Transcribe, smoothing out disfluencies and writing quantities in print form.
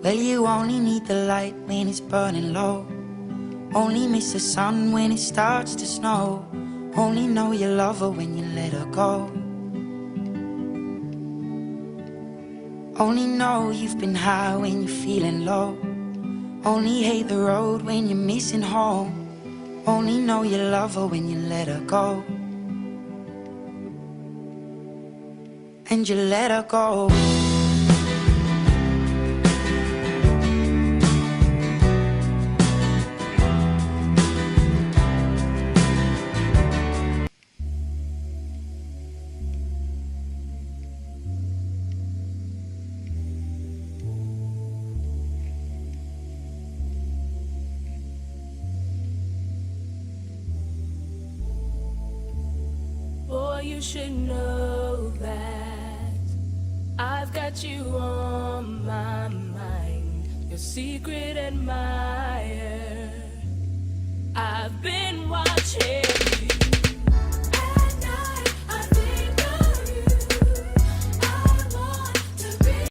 Well, you only need the light when it's burning low. Only miss the sun when it starts to snow. Only know you love her when you let her go. Only know you've been high when you're feeling low. Only hate the road when you're missing home. Only know you love her when you let her go. And you let her go. Boy, you should know that I've got you on my mind, your secret admirer.